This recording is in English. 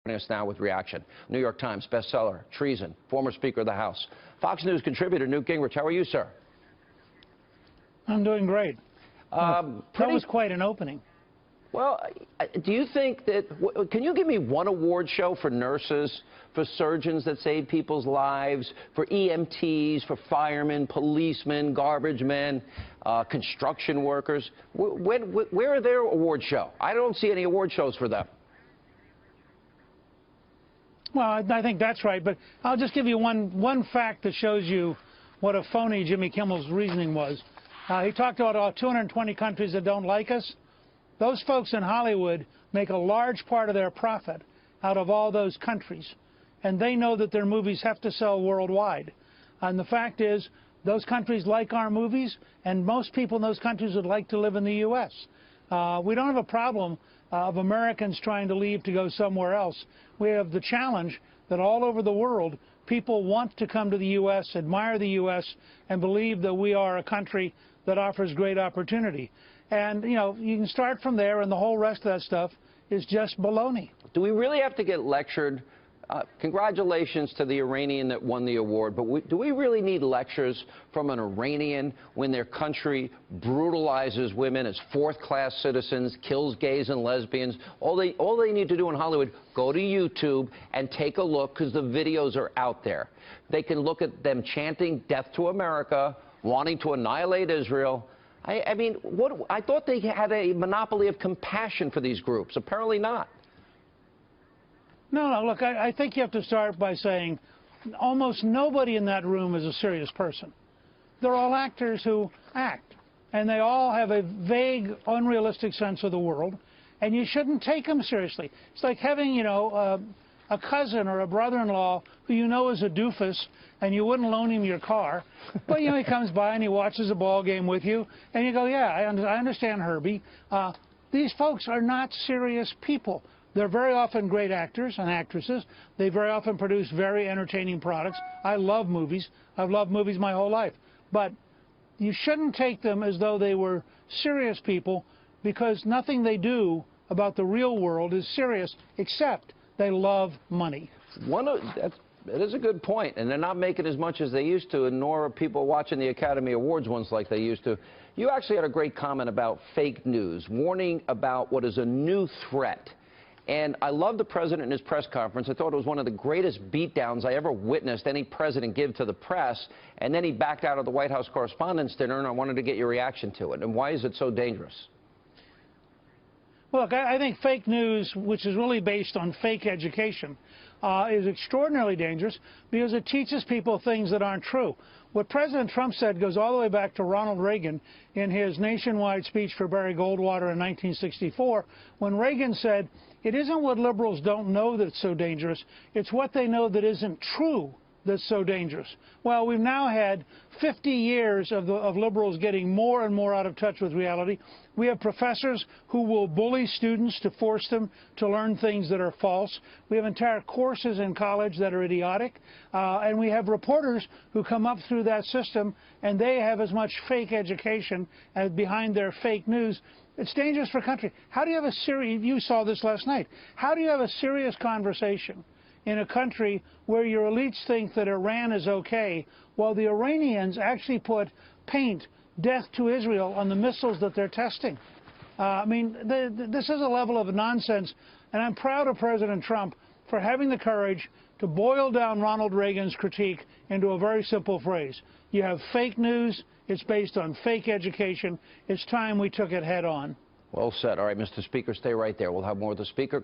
Joining us now with reaction. New York Times bestseller, Treason, former Speaker of the House. Fox News contributor Newt Gingrich, how are you, sir? I'm doing great. That was quite an opening. Well, do you think that, can you give me one award show for nurses, for surgeons that save people's lives, for EMTs, for firemen, policemen, garbage men, construction workers? Where are their award show? I don't see any award shows for them. Well, I think that's right, but I'll just give you one fact that shows you what a phony Jimmy Kimmel's reasoning was. He talked about all 220 countries that don't like us. Those folks in Hollywood make a large part of their profit out of all those countries, and they know that their movies have to sell worldwide. And the fact is, those countries like our movies, and most people in those countries would like to live in the U.S. We don't have a problem of Americans trying to leave to go somewhere else. We have the challenge that all over the world, people want to come to the U.S., admire the U.S., and believe that we are a country that offers great opportunity. And, you know, you can start from there, and the whole rest of that stuff is just baloney. Do we really have to get lectured? Congratulations to the Iranian that won the award, but do we really need lectures from an Iranian when their country brutalizes women as fourth-class citizens, kills gays and lesbians? All they need to do in Hollywood, go to YouTube and take a look, because the videos are out there. They can look at them chanting death to America, wanting to annihilate Israel. I mean, I thought they had a monopoly of compassion for these groups. Apparently not. No, look, I think you have to start by saying almost nobody in that room is a serious person. They're all actors who act, and they all have a vague, unrealistic sense of the world, and you shouldn't take them seriously. It's like having, you know, a cousin or a brother-in-law who you know is a doofus, and you wouldn't loan him your car, but, you know, he comes by and he watches a ball game with you, and you go, yeah, I understand Herbie. These folks are not serious people. They're very often great actors and actresses. They very often produce very entertaining products. I love movies. I've loved movies my whole life. But you shouldn't take them as though they were serious people, because nothing they do about the real world is serious, except they love money. It is a good point, and they're not making as much as they used to, and nor are people watching the Academy Awards ones like they used to. You actually had a great comment about fake news, warning about what is a new threat. And I love the president in his press conference. I thought it was one of the greatest beatdowns I ever witnessed any president give to the press. And then he backed out of the White House Correspondents' Dinner, and I wanted to get your reaction to it. And why is it so dangerous? Well, look, I think fake news, which is really based on fake education, is extraordinarily dangerous because it teaches people things that aren't true. What President Trump said goes all the way back to Ronald Reagan in his nationwide speech for Barry Goldwater in 1964, when Reagan said, "It isn't what liberals don't know that's so dangerous, it's what they know that isn't true that's so dangerous." Well, we've now had 50 years of liberals getting more and more out of touch with reality. We have professors who will bully students to force them to learn things that are false. We have entire courses in college that are idiotic. And we have reporters who come up through that system, and they have as much fake education as behind their fake news. It's dangerous for a country. How do you have a serious, you saw this last night, how do you have a serious conversation in a country where your elites think that Iran is okay, while the Iranians actually put paint, death to Israel, on the missiles that they're testing? I mean, this is a level of nonsense, and I'm proud of President Trump for having the courage to boil down Ronald Reagan's critique into a very simple phrase. You have fake news. It's based on fake education. It's time we took it head on. Well said. All right, Mr. Speaker, stay right there. We'll have more with the Speaker.